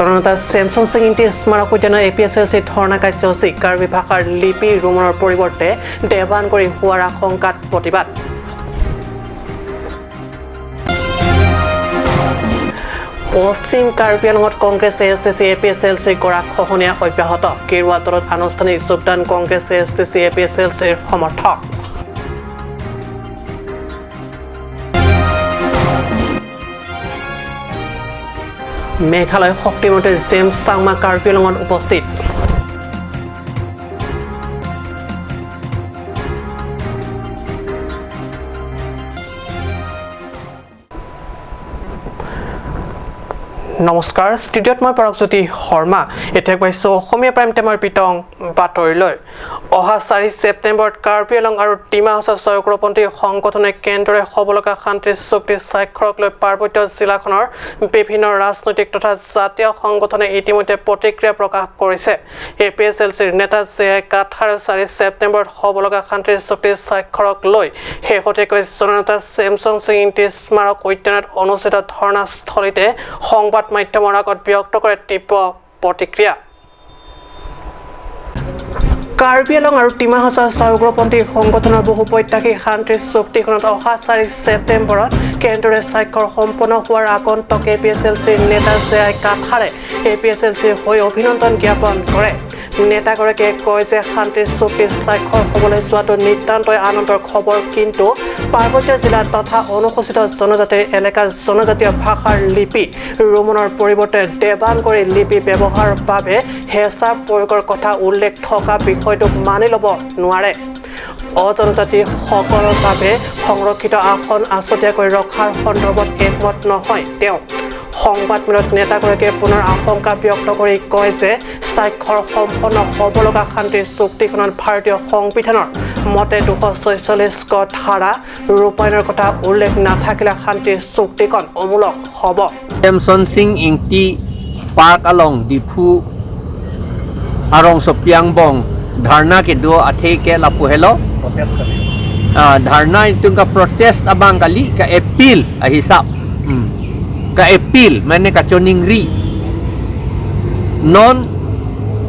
জননেতা চেমছন সিং ইণ্টি স্মাৰক উদ্যানৰ APSLC ধৰ্ণা কাৰ্যসূচী কাৰ্বি ভাষাৰ লিপি ৰোমনৰ পৰিৱৰ্তে দেৱান কৰি হোৱাৰ আশংকাত প্ৰতিবাদ পশ্চিম কাৰ্বি আংলঙত কংগ্ৰেছ ASTC APSLC গৰাক খহনীয়া অব্যাহত কেৰুৱা দলত আনুষ্ঠানিক যোগদান কংগ্ৰেছ ASTC APSLCৰ সমৰ্থক মেঘালয় শক্তিমন্ত্ৰী জেমছ চাংমা কাৰ্বি আংলঙত উপস্থিত নমস্কাৰ ষ্টুডিঅ'ত মই পৰকজ্যোতি শৰ্মা এতিয়া পাইছো অসমীয়া প্ৰাইম টাইমৰ পিটং বাতৰিলৈ অহা 4 ছেপ্টেম্বৰত কাৰ্বি আংলং আৰু ডিমা হাছাও সহযোগীপন্থী সংগঠনে কেন্দ্ৰৰে হবলগা শান্তি চুক্তি স্বাক্ষৰক লৈ পাৰ্বত্য জিলাখনৰ বিভিন্ন ৰাজনৈতিক তথা জাতীয় সংগঠনে ইতিমধ্যে প্ৰতিক্ৰিয়া প্ৰকাশ কৰিছে APSLCৰ নেতা জে কাঠাৰে 4 ছেপ্টেম্বৰত হবলগা শান্তি চুক্তি স্বাক্ষৰক লৈ শেহতীয়াকৈ জননেতা চেমছন সিং ইণ্টি স্মাৰক উদ্যানত অনুষ্ঠিত ধৰ্ণাস্থলীতে সংবাদ মাধ্যমৰ আগত ব্যক্ত কৰে তীব্ৰ প্ৰতিক্ৰিয়া কাৰ্বি আংলং আৰু ডিমা হাছাও সহযোগীপন্থী সংগঠনৰ বহু প্ৰত্যাশী শান্তিৰ চুক্তিখনত অহা 4 ছেপ্টেম্বৰত কেন্দ্ৰৰে স্বাক্ষৰ সম্পন্ন হোৱাৰ আগন্তুক APSLCৰ নেতা জে কাঠাৰে APSLCৰ হৈ অভিনন্দন জ্ঞাপন কৰে নেতাগৰাকীয়ে কয় যে শান্তিৰ চুক্তি স্বাক্ষৰ হ'বলৈ যোৱাটো নিতান্তই আনন্দৰ খবৰ কিন্তু পাৰ্বত্য জিলা তথা অনুসূচিত জনজাতিৰ এলেকা জনজাতীয় ভাষাৰ লিপি ৰোমনৰ পৰিৱৰ্তে দেৱান কৰি লিপি ব্যৱহাৰৰ বাবে হেঁচা প্ৰয়োগৰ কথা উল্লেখ থকা বিষয়টোক মানি ল'ব নোৱাৰে অজনজাতিসকলৰ বাবে সংৰক্ষিত আসন আছতীয়াকৈ ৰখাৰ সন্দৰ্ভত একমত নহয় তেওঁ সংবাদমেলত নেতাগৰাকীয়ে পুনৰ আশংকা ব্যক্ত কৰি কয় যে স্বাক্ষৰ সম্পন্ন হ'ব লগা শান্তিৰ চুক্তিখনত ভাৰতীয় সংবিধানৰ মতে 246 ধাৰা ৰূপায়ণৰ কথা উল্লেখ নাথাকিলে শান্তিৰ চুক্তিখন অমূলক হ'ব চেমছন সিং ইংটি পাৰ্ক আলং ডিফু আৰং সপিয়াংবং धरना के दो अथे के लापुहेलो धरना itu ka protest abang kali ka appeal hisap ka appeal mane ka choningri non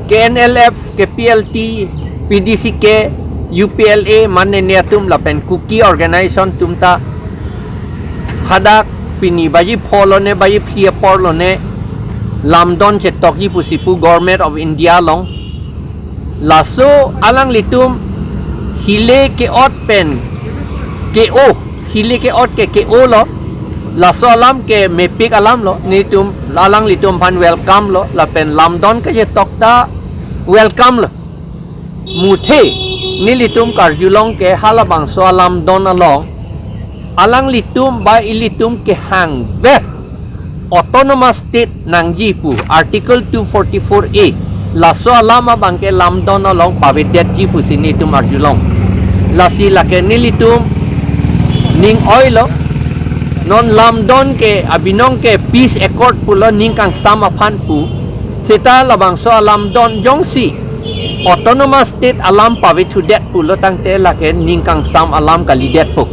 KNLF KPLT PDCK UPLA mane neatum lapen cookie organization tumta hadak pini bayi pholone bayi phia porlone lamdon chetoki pusipu government of India long laso alang litum hile ke ot pen ke o hile ke ot ke o lo laso alam ke mepik alam lo nitum alang litum pan welcome lo la pen lamdon ke je tokta welcome lo muthe ni litum karjulong ke halabang so alam don along alang litum ba ilitum ke hang ve autonomous state nangjipu article 244A laso alama bangke lamdon along pavidet ji pusini tu marjulong lasi lake nilitum ning oilo non lamdon ke abinong ke peace accord pulo ning kang sama phan pu seta labang so lamdon jongsi autonomous state alam pavidet pulo tangte lake ning kang sam alam kalidet pu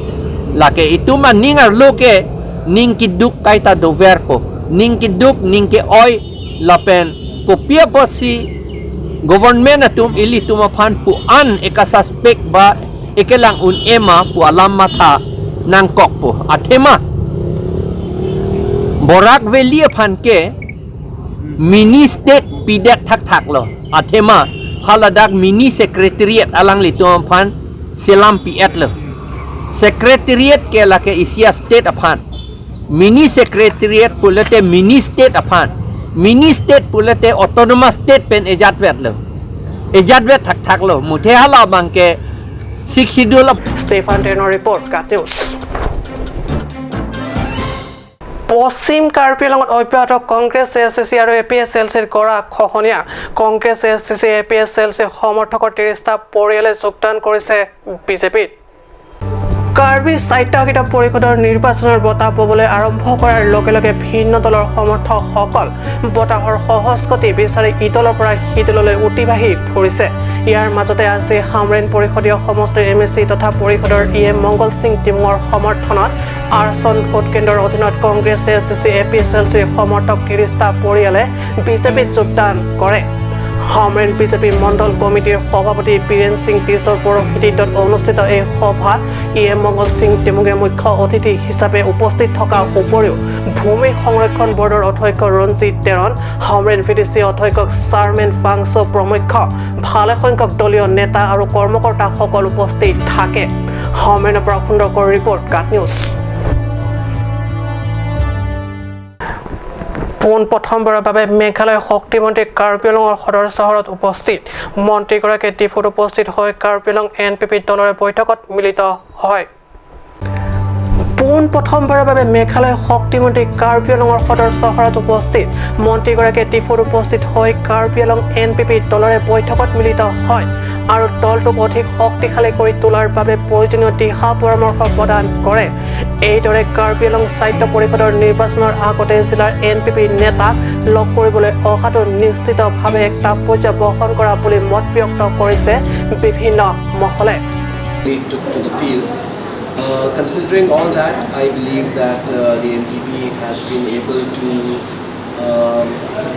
lake itu man ning arloke ning kiduk kaita dover po ning kiduk ning ke oi lapen kopia posi government atum ili tuma phan pu an eka suspect ba ekelang un ema pu alam matha nang kok pu athema borak valley phan ke mini state pidet thak thak lo athema haladak mini secretariat alang li tuma phan selam piet lo secretariat ke la ke isia state aphan mini secretariat pulate mini state aphan mini state pulate autonomous state pen ejatwet lo ejatwet thak thak lo muthe hala bangke siksidul Stefan Tenor report kat news পশ্চিম কাৰ্বি আংলঙত অব্যাহত Congress ASTC আৰু APSLCৰ কৰা খহনীয়া Congress ASTC APSLC সমৰ্থকৰ 30টা পৰিয়ালে যোগদান কৰিছে বিজেপিত কাৰ্বি স্বায়ত্তশাসিত পৰিষদৰ নিৰ্বাচনৰ বঁটা পাবলৈ আৰম্ভ কৰাৰ লগে লগে ভিন্ন দলৰ সমৰ্থকসকল বঁটাৰ সহজ গতি বিচাৰি ইদলৰ পৰা সিদললৈ উঠিবাহি ফুৰিছে ইয়াৰ মাজতে আজি হামৰেন পৰিষদীয় সমষ্টিৰ MSC তথা পৰিষদৰ EM মংগল সিং টিমঙৰ সমৰ্থনত আৰচন ভোট কেন্দ্ৰৰ অধীনত কংগ্ৰেছ এছডিচি এপিএছএলচিৰ সমৰ্থক 30টা পৰিয়ালে বিজেপিত যোগদান কৰে হামৰেন বিজেপি মণ্ডল কমিটিৰ সভাপতি বীৰেন সিং টিছৰ পৌৰোহিত্যত অনুষ্ঠিত এই সভাত মংগল সিং টেমুগে মুখ্য অতিথি হিচাপে উপস্থিত থকাৰ উপৰিও ভূমি সংৰক্ষণ বৰ্ডৰ অধ্যক্ষ ৰঞ্জিত তেৰণ হামৰেন ভিডিচি অধ্যক্ষ চাৰমেন ফাংছো প্ৰমুখ ভালেসংখ্যক দলীয় নেতা আৰু কৰ্মকৰ্তাসকল উপস্থিত থাকে হামৰেনৰ পৰা সুন্দৰকৰ ৰিপৰ্ট কাট নিউজ পোন প্ৰথমবাৰৰ বাবে মেঘালয় শক্তিমন্ত্ৰী কাৰ্বি আংলঙৰ সদৰ চহৰত উপস্থিত মন্ত্ৰীগৰাকীয়ে ডিফুত উপস্থিত হৈ কাৰ্বি আংলং এনপিপি দলৰ বৈঠকত মিলিত হয় পোন প্ৰথমবাৰৰ বাবে মেঘালয় শক্তিমন্ত্ৰী কাৰ্বি আংলঙৰ সদৰ চহৰত উপস্থিত মন্ত্ৰীগৰাকীয়ে ডিফুত উপস্থিত হৈ কাৰ্বি আংলং এনপিপি দলৰ বৈঠকত মিলিত হয় আৰু দলটোক অধিক শক্তিশালী কৰি তোলাৰ বাবে প্ৰয়োজনীয় দিহা পৰামৰ্শ প্ৰদান কৰে এইদৰে কাৰ্বি আংলং সাহিত্য পৰিষদৰ নিৰ্বাচনৰ আগতে জিলাৰ এনপিপি নেতা লগ কৰিবলৈ অহাটো নিশ্চিতভাৱে এক তাৎপৰ্য বহন কৰা বুলি মত ব্যক্ত কৰিছে বিভিন্ন মহলে Considering all that, I believe that the NPP has been able to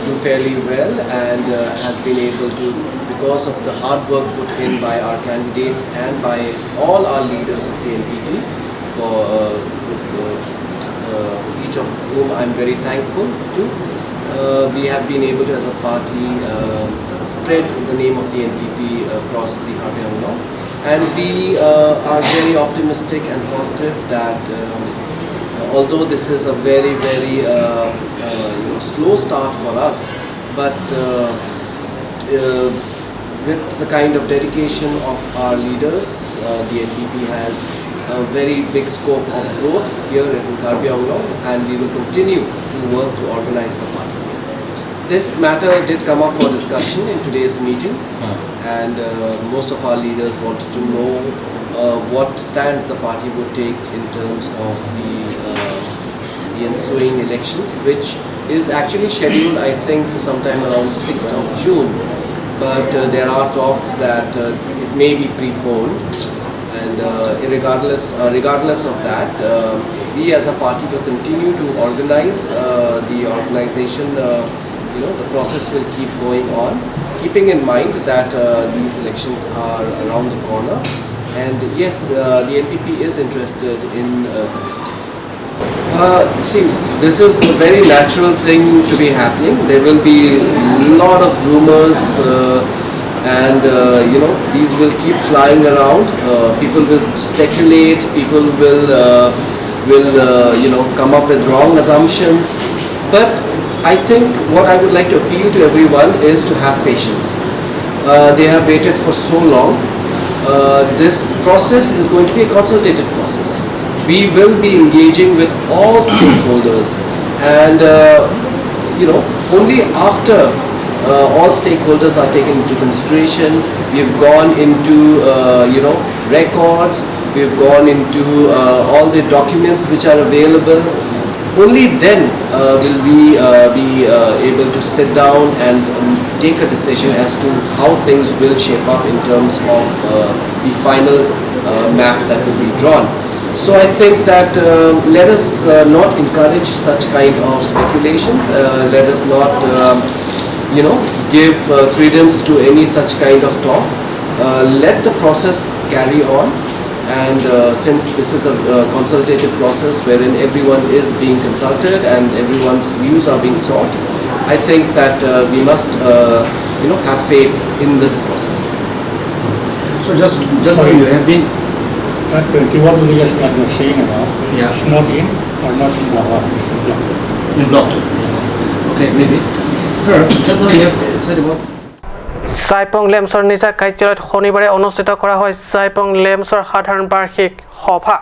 do fairly well and has been able to, because of the hard work put in by our candidates and by all our leaders of the NPP, for each of whom I'm very thankful to, we have been able to, as a party, spread the name of the NPP across the Karbi Anglong. And we are very optimistic and positive that although this is a very, very slow start for us, but with the kind of dedication of our leaders, the NPP has a very big scope of growth here in Karbi Anglong, and we will continue to work to organize the party. This matter did come up for discussion in today's meeting, and most of our leaders wanted to know what stand the party would take in terms of the ensuing elections, which is actually scheduled, I think, for sometime around 6th of June. But there are talks that it may be preponed, and regardless of that, we as a party will continue to organize the organization. The process will keep going on, keeping in mind that these elections are around the corner, and yes, the NPP is interested in contesting. See, this is a very natural thing to be happening. There will be a lot of rumors and these will keep flying around. People will speculate, people will come up with wrong assumptions, but I think what I would like to appeal to everyone is to have patience. They have waited for so long. This process is going to be a consultative process. We will be engaging with all stakeholders, and only after all stakeholders are taken into consideration, we have gone into records, we have gone into all the documents which are available. Only then will we be able to sit down and take a decision as to how things will shape up in terms of the final map that will be drawn. So I think that let us not encourage such kind of speculations. Let us not give credence to any such kind of talk. Let the process carry on. And since this is a consultative process wherein everyone is being consulted and everyone's views are being sought, I think that we must have faith in this process. So just sorry, you have been that 21 villages that you're saying about, it's not in or not in Lahore, it's blocked. You blocked? Yes. Okay, maybe. Sir, just now you have said about সাইপং লেমছৰ নিজা কাৰ্যালয়ত শনিবাৰে অনুষ্ঠিত কৰা হয় সাইপং লেমছৰ সাধাৰণ বাৰ্ষিক সভা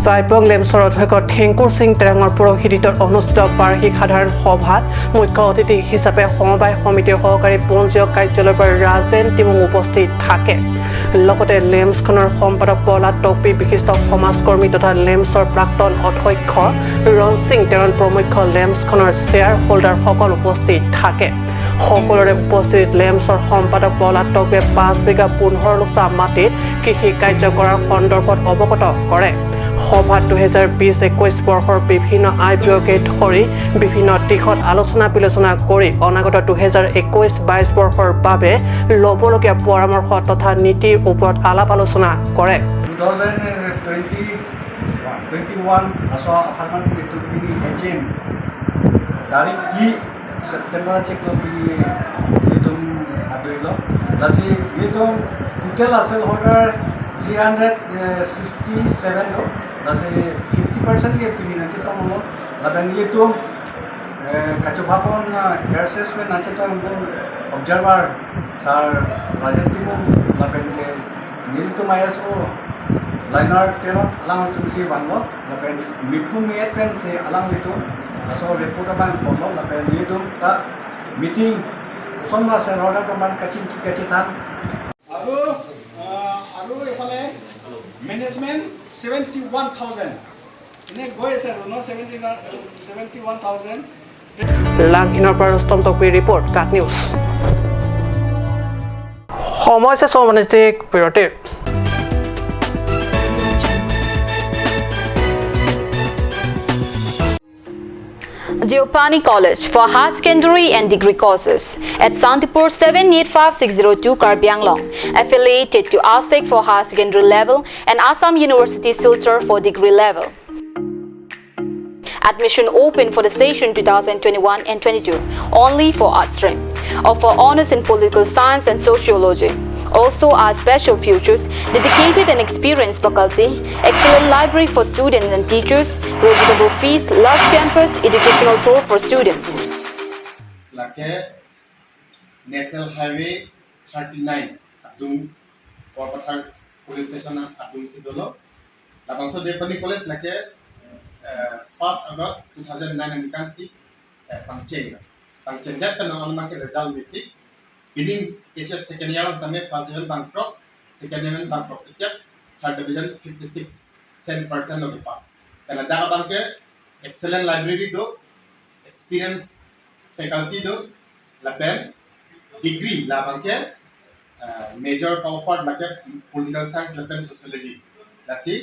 সাইপং লেমছৰ অধ্যক্ষ ঠেংকুৰ সিং তেৰাঙৰ পৌৰোহিত্যত অনুষ্ঠিত বাৰ্ষিক সাধাৰণ সভাত মুখ্য অতিথি হিচাপে সমবায় সমিতিৰ সহকাৰী পঞ্জীয়ক কাৰ্যালয়ৰ পৰা ৰাজেন টিমুং উপস্থিত থাকে লগতে লেমছখনৰ সম্পাদক প্ৰহ্লাদ টকপি বিশিষ্ট সমাজকৰ্মী তথা লেমছৰ প্ৰাক্তন অধ্যক্ষ ৰণ সিং তেৰণ প্ৰমুখ লেমছখনৰ শ্বেয়াৰ হোল্ডাৰসকল উপস্থিত থাকে সকলোৰে উপস্থিত লেমছৰ সম্পাদক প্ৰহ্লাদ টকপিয়ে 5 বিঘা 15 লোচা মাটিত কৃষি কাৰ্য কৰাৰ সন্দৰ্ভত অৱগত কৰে সভাত 2020-21 বৰ্ষৰ বিভিন্ন আয় ব্যয়কে ধৰি বিভিন্ন দিশত আলোচনা বিলোচনা কৰি অনাগত 2021-22 বৰ্ষৰ বাবে ল'বলগীয়া পৰামৰ্শ তথা নীতিৰ ওপৰত আলাপ আলোচনা কৰে 2021 aso harman se to pini agent tarik di September cek lo pini itu adoilo dasi itu total asal order 367 lo dasi 50% ke pini nanti to lo laban itu kacupapon air assessment nanti to observer sar rajantimu laban ke nilito mayaso liner tenot alang itu si banglo lapen mipun miet pen si alang itu aso report abang bondo lapen itu ta meeting uson ma sen order kaman kacin kicitan alu efale management 71000 ini goy sir no 71000 লাংহিনৰ পৰা Rustom টকবিৰ report কাট news সময় শেষ বাণিজ্যিক বিৰতিৰ Diopani College for higher secondary and degree courses at Santipur 785602 Karbi Anglong, affiliated to ASEC for higher secondary level and Assam University Silchar for degree level. Admission open for the session 2021 and 22 only for art stream or for honors in political science and sociology. Also our special futures, dedicated and experienced faculty, excellent library for students and teachers, reasonable fees, large campus, educational tour for students. Like National Highway 39, Abdum, Porpathars Police Station, Abdum Sidolo. Labangso Diopani College, like 1st August 2009, and you can see Pangcheng. Pangcheng, that the normal result meeting. Bidding HS second year of the first division Bangkok, second division Bangkok Sikap, third division 56% of the pass. And at that bank, excellent library do, experienced faculty do, la pen, degree la bank, major comfort like political science, la pen sociology. La see,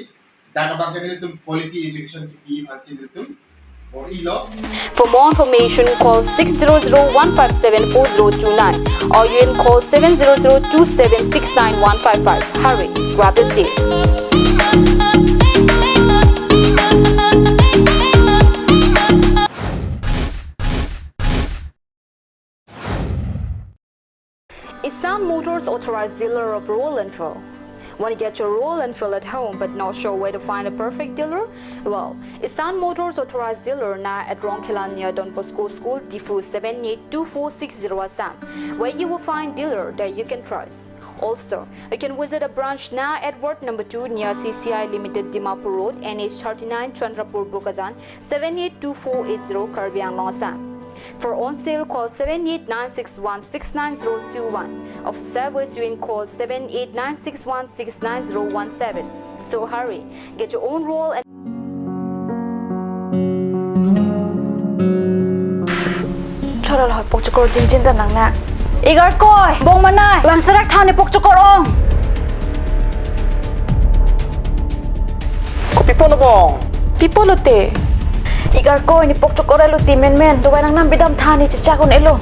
that bank is quality education to give and see For more information, call 600-157-4029 or you can call 700-2769155. Hurry, grab the seat. Isan Motors authorized dealer of Royal Enfield. Want to get your Royal Enfield at home but not sure where to find a perfect dealer? Well, Isan Motors authorized dealer now at Ronkilan near Don Bosco School, Difu 782460 Assam, where you will find dealer that you can trust. Also, you can visit a branch now at Ward number 2 near CCI Limited Dimapur Road, NH39 Chandrapur Bukazan 782480 Karbi Anglong Assam. For on sale, call 7896169021. Of service, you can call 7896169017. So hurry, get your own roll and Choral hoy pokchokor jinjin ta nangna. Igar koi bong manai wang sarak thane pokchokor ong. Ko pipono bong Pipolote. Igar koi ni pokchokor eluti men duwai nang nam bidam thani chichakon elo.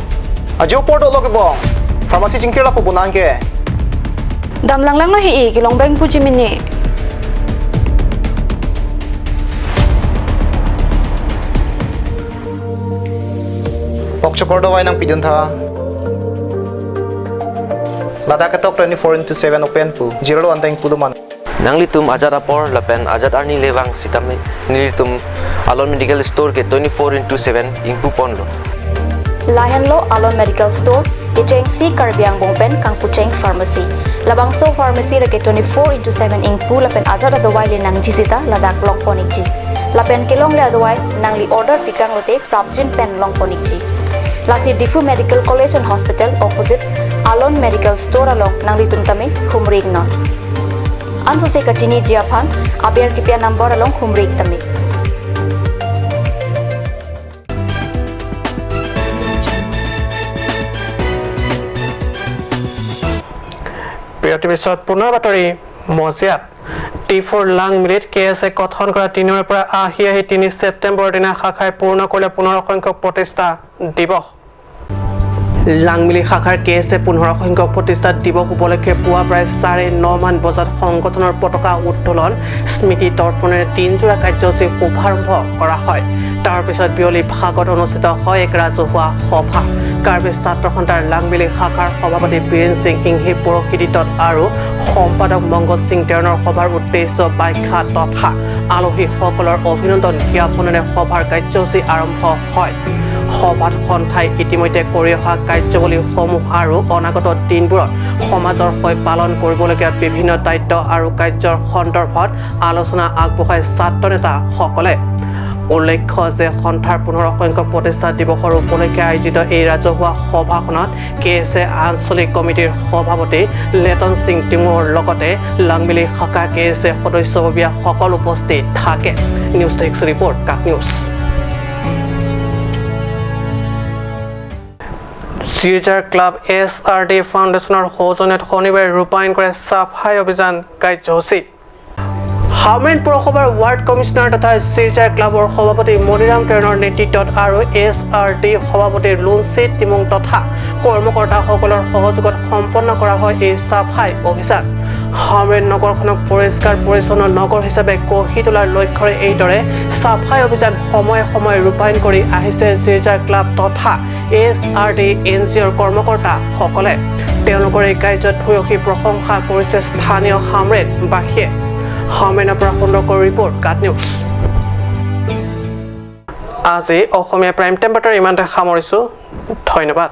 ajo pordo loge bong pharmacy jingkira po bunan ke Dam lang no hi kilong bang pujimini. Pokchokor dawai nang pidun tha Lada katok 24/7 open pu 0 anteng puluman Nanglitum ajat apor lapen ajat arni lewang sitame nilitum alon medical store ke 24/7 ingpu ponlo Lahan lo Alon Medical Store, Icheng Si Karbiang Bongpen Kang Pucheng Pharmacy. Labang so pharmacy rake 24/7 ingpu lapen ajat adawai le nang jisita ladak long ponikji. Lapen kilong le adawai nang li order pikang lote prapjin pen long ponikji. Lasi Difu Medical College and Hospital opposite Alon Medical Store along nang litum tame humrig non. Anso se kachini jiaphan aber kipia number along humrig tame. বিৰতিৰ পিছত পুনৰ বাতৰি মজিয়াত T4 লাংমিলিত কেএছে গঠন কৰা 3ৰ পৰা আহি 3 ছেপ্টেম্বৰ দিনা শাখাই পূৰ্ণ কৰিলে 15 সংখ্যক প্ৰতিষ্ঠা দিৱস লাংমিলি শাখাৰ কেএছে 15 সংখ্যক প্ৰতিষ্ঠা দিৱস উপলক্ষে পুৱা প্ৰায় 9:30 মান বজাত সংগঠনৰ পতাকা উত্তোলন স্মৃতি তৰ্পণেৰে 3 জোৰা কাৰ্যসূচী শুভাৰম্ভ কৰা হয় তাৰ পিছত বিয়লি ভাগত অনুষ্ঠিত হয় এক ৰাজহুৱা সভা কাৰ্বি ছাত্ৰ সন্থাৰ লাংমিলি শাখাৰ সভাপতি বীৰেন সিং ইংহি পৰহিদিতত আৰু সম্পাদক মংগল সিং তেৰণৰ সভাৰ উদ্দেশ্য ব্যাখ্যা তথা আলহীসকলৰ অভিনন্দন জ্ঞাপনেৰে সভাৰ কাৰ্যসূচী আৰম্ভ হয় সভাত সন্থাই ইতিমধ্যে কৰি অহা কাৰ্যৱলীসমূহ আৰু অনাগত দিনবোৰত সমাজৰ হৈ পালন কৰিবলগীয়া বিভিন্ন দায়িত্ব আৰু কাৰ্যৰ সন্দৰ্ভত আলোচনা আগবঢ়াই ছাত্ৰ নেতাসকলে উল্লেখ্য যে সন্থাৰ 15 সংখ্যক প্ৰতিষ্ঠা দিৱসৰ উপলক্ষে আয়োজিত এই ৰাজহুৱা সভাখনত কেএছে আঞ্চলিক কমিটিৰ সভাপতি লেটন সিং টিমুৰ লগতে লাংমিলি শাখা কেএছে সদস্যববীয়া সকল উপস্থিত থাকে নিউজ টেক্স ৰিপৰ্ট কাক নিউজ চিৰজাৰ ক্লাব SRD ফাউণ্ডেশ্যনৰ সৌজন্যত শনিবাৰে ৰূপায়ণ কৰে চাফাই অভিযান কাৰ্যসূচী হামৰেন পৌৰসভাৰ ৱাৰ্ড কমিশনাৰ তথা চিৰজাৰ ক্লাবৰ সভাপতি মনিৰাম তেৰণৰ নেতৃত্বত আৰু SRD সভাপতি লুনচি টিমুং তথা কৰ্মকৰ্তাসকলৰ সহযোগত সম্পন্ন কৰা হয় এই চাফাই অভিযান হামৰেন নগৰখনক পৰিষ্কাৰ পৰিচ্ছন্ন নগৰ হিচাপে গঢ়ি তোলাৰ লক্ষ্যৰে এইদৰে চাফাই অভিযান সময়ে সময়ে ৰূপায়ণ কৰি আহিছে চিৰজাৰ ক্লাব তথা SRD NGOৰ কৰ্মকৰ্তাসকলে তেওঁলোকৰ এই কাৰ্যত ভূয়সী প্ৰশংসা কৰিছে স্থানীয় হামৰেনবাসীয়ে হামৰেনৰ পৰা সুন্দৰকৈ ৰিপৰ্ট কাট নিউজ আজি অসমীয়া প্ৰাইম টাইম বাতৰি ইমানতে সামৰিছোঁ ধন্যবাদ